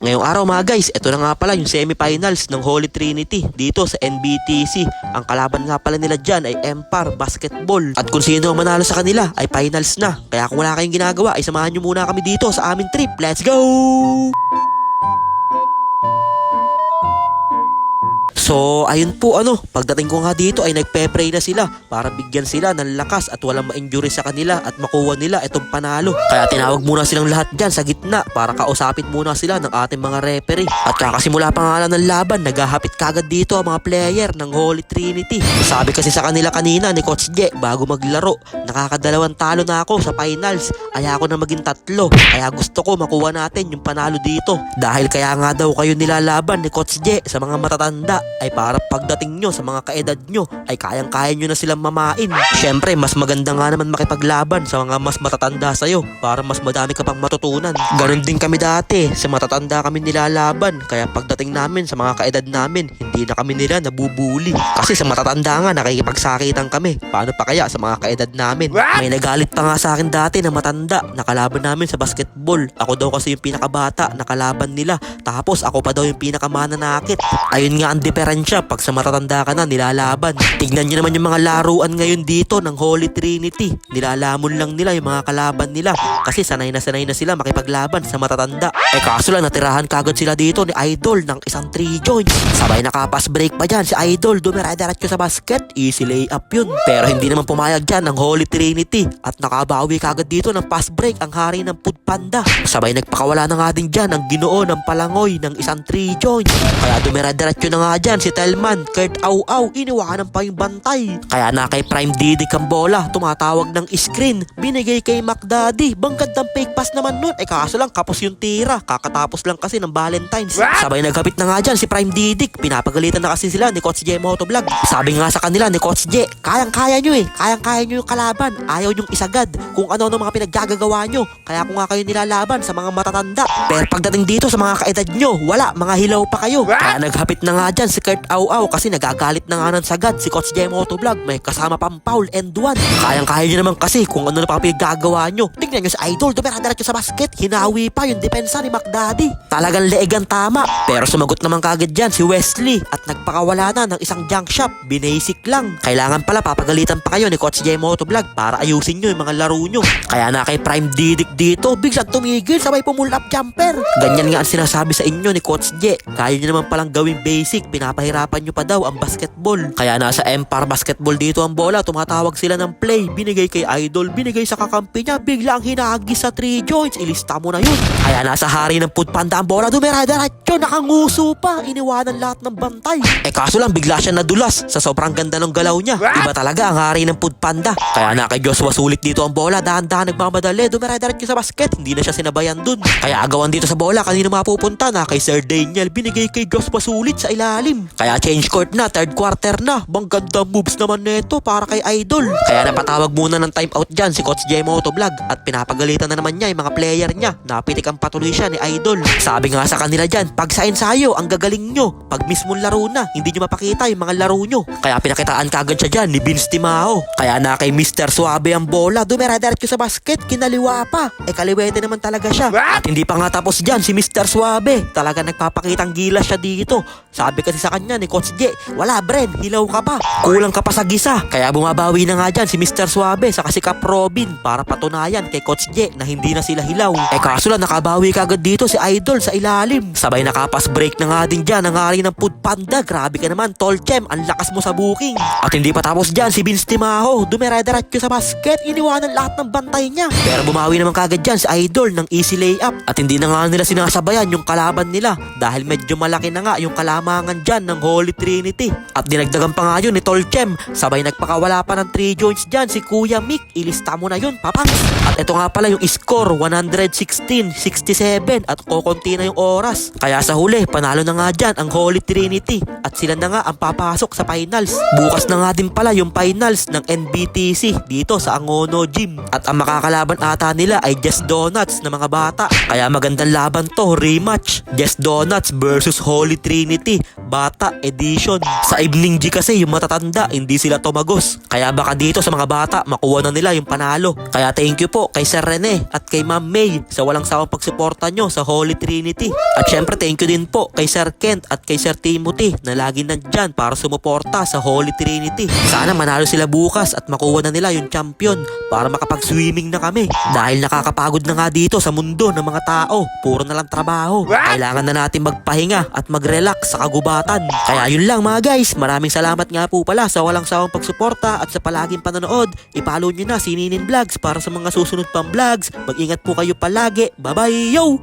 Ngayong araw mga guys, ito na nga pala yung semifinals ng Holy Trinity dito sa NBTC. Ang kalaban nga pala nila dyan ay Empar Basketball. At kung sino ang manalo sa kanila ay finals na. Kaya kung wala kayong ginagawa ay samahan nyo muna kami dito sa aming trip. Let's go! So, ayun po pagdating ko nga dito ay nagpe-pray na sila para bigyan sila ng lakas at walang ma-injury sa kanila at makuha nila itong panalo. Kaya tinawag muna silang lahat dyan sa gitna para kausapin muna sila ng ating mga referee. At kakasimula pa nga lang ng laban, naghahapit kagad dito ang mga player ng Holy Trinity. Sabi kasi sa kanila kanina ni Coach J bago maglaro, nakakadalawang talo na ako sa finals, ayoko na maging tatlo. Kaya gusto ko makuha natin yung panalo dito. Dahil kaya nga daw kayo nilalaban ni Coach J sa mga matatanda ay para pagdating nyo sa mga kaedad nyo ay kayang-kaya nyo na silang mamain. Syempre, mas maganda nga naman makipaglaban sa mga mas matatanda sa'yo para mas madami ka pang matutunan. Ganon din kami dati, sa matatanda kami nilalaban. Kaya pagdating namin sa mga kaedad namin, hindi na kami nila nabubuli. Kasi sa matatanda nga, nakikipagsakitan kami. Paano pa kaya sa mga kaedad namin? May nagalit pa nga sa akin dati na matanda, nakalaban namin sa basketball. Ako daw kasi yung pinakabata, nakalaban nila. Tapos ako pa daw yung pinakamananakit. Ayun nga ang diferensya pag sa matatanda ka na nilalaban. Tignan nyo naman yung mga laruan ngayon dito ng Holy Trinity. Nilalamon lang nila yung mga kalaban nila kasi sanay na sila makipaglaban sa matatanda. Kaso lang natirahan kagad sila dito ni Idol ng isang 3 joints. Sabay nakapass break pa dyan si Idol, dumire-diretso sa basket, easy layup yun. Pero hindi naman pumayag dyan ng Holy Trinity at nakabawi kagad dito ng pass break ang hari ng Food Panda. Sabay nagpakawala na nga din dyan ang Ginoo ng Palangoy ng isang 3 joints. Kaya dumire-diretso na nga dyan si Telman, Kurt Au-Au, iniwanan pa yung bantay. Kaya na kay Prime Didic ang bola, tumatawag ng screen, binigay kay McDaddy, bangkad ng fake pass naman nun. Kaso lang kapos yung tira, kakatapos lang kasi ng Valentine's. Sabay nagkapit na nga dyan si Prime Didic, pinapagalitan na kasi sila ni Coach J Motovlog. Sabi nga sa kanila ni Coach J, kayang-kaya nyo kayang-kaya nyo yung kalaban, ayaw nyong isagad kung ano-ano mga pinaggagawa nyo. Kaya kung nga kayo nilalaban sa mga matatanda. Pero pagdating dito sa mga kaedad nyo, wala, mga hilaw pa kayo. Kaya naghapit na nga dyan si Kurt Au-Au kasi nagagalit na nga ng sagad si Coach J Motovlog, may kasama pang foul and 1. Kayang-kaya nyo naman kasi kung ano na pang pinaggagawa nyo. Tignan nyo si Idol, dumira-diretso sa basket, hinawi pa yung depensa ni McDaddy. Talagang leeg ang tama. Pero sumagot naman kagad dyan si Wesley at nagpakawala na ng isang junk shot. Binasic lang. Kailangan pala papagalitan pa kayo ni Coach J Motovlog para ayusin nyo yung mga laro nyo. Kaya na kay Prime Didic dito, biglang tumigil, sabay pull up jumper. Ganyan nga ang sinasabi sa inyo ni Coach J. Kaya nyo naman palang gawing basic, pinapahirapan nyo pa daw ang basketball. Kaya nasa Empar Basketball dito ang bola, tumatawag sila ng play, binigay kay Idol, binigay sa kakampi niya, biglang hinagis sa 3 joints, ilista mo na yun. Kaya nasa hari ng Food Panda ang bola, dumira-diretso, nakanguso pa, iniwanan lahat ng bantay. Kaso lang bigla siya nadulas sa sobrang ganda ng galaw niya. Iba talaga ang hari ng Food Panda. Kaya na kay Joshua sulit dito ang bola, dahan-dahan nagmamadali, dumira-diretso sa basket, hindi na siya sinabayan dun. Kaya agawan dito sa bola, kanino mapupunta na kay Sir Daniel, binigay kay Joshua sulit sa ilalim. Kaya change court na, third quarter na. Bang ganda moves naman neto para kay Idol. Kaya napatawag muna ng timeout dyan si Coach J Motovlog at pinapagalitan na naman niya yung mga player niya. Napitik ang patuloy siya ni Idol. Sabi nga sa kanila dyan, pag sa ensayo, ang gagaling nyo. Pag mismong laro na, hindi nyo mapakita yung mga laro nyo. Kaya pinakitaan kagad siya dyan ni Vince Timao. Kaya na kay Mr. Suabe ang bola, dumira-diretso sa basket, kinaliwa pa. Kaliwete naman talaga siya. At hindi pa nga tapos dyan si Mr. Suabe. Talaga nagpapakitang gilas siya dito. Sabi kasi sa kanya ni Coach J, wala Bren, hilaw ka pa. Kulang ka pa sa gisa. Kaya bumabawi na nga dyan si Mr. Suabe sa kasikap Robin para patunayan kay Coach J na hindi na sila hilaw. Kaso lang nakabawi kagad dito si Idol sa ilalim. Sabay nakapass break na nga din dyan ang hari ng Food Panda. Grabe ka naman Tol Chem, ang lakas mo sa booking. At hindi pa tapos dyan si Vince Timao, dumire-diretso sa basket, iniwanan lahat ng bantay niya. Pero bumawi naman kagad dyan si Idol ng easy layup. At hindi na nga nila sinasabayan yung kalaban nila dahil medyo malaki na nga yung kalamangan dyan ng Holy Trinity. At dinagdagan pa nga yun ni Tol Chem, sabay nagpakawala pa ng 3 joints dyan si Kuya Mick, ilista mo na yun papang. At ito nga pala yung score, 116-67 at kokonti na yung oras. Kaya sa huli, panalo na nga dyan ang Holy Trinity. Trinity at sila na nga ang papasok sa finals. Bukas na nga din pala yung finals ng NBTC dito sa Angono Gym. At ang makakalaban ata nila ay Just Donuts na mga bata. Kaya magandang laban to, rematch. Just Donuts versus Holy Trinity, Bata Edition. Sa Evening G kasi yung matatanda, hindi sila tumagos. Kaya baka dito sa mga bata, makuha na nila yung panalo. Kaya thank you po kay Sir Rene at kay Ma'am May sa walang sawang pagsuporta nyo sa Holy Trinity. At syempre thank you din po kay Sir Kent at kay Sir Timothy na lagi nandyan para sumuporta sa Holy Trinity. Sana manalo sila bukas at makuha na nila yung champion para makapag-swimming na kami. Dahil nakakapagod na nga dito sa mundo ng mga tao, puro na lang trabaho. Kailangan na natin magpahinga at mag-relax sa kagubatan. Kaya yun lang mga guys, maraming salamat nga po pala sa walang sawang pagsuporta at sa palaging panonood. I-follow nyo na si Ninin Vlogs para sa mga susunod pang vlogs. Mag-ingat po kayo palagi. Bye bye yo!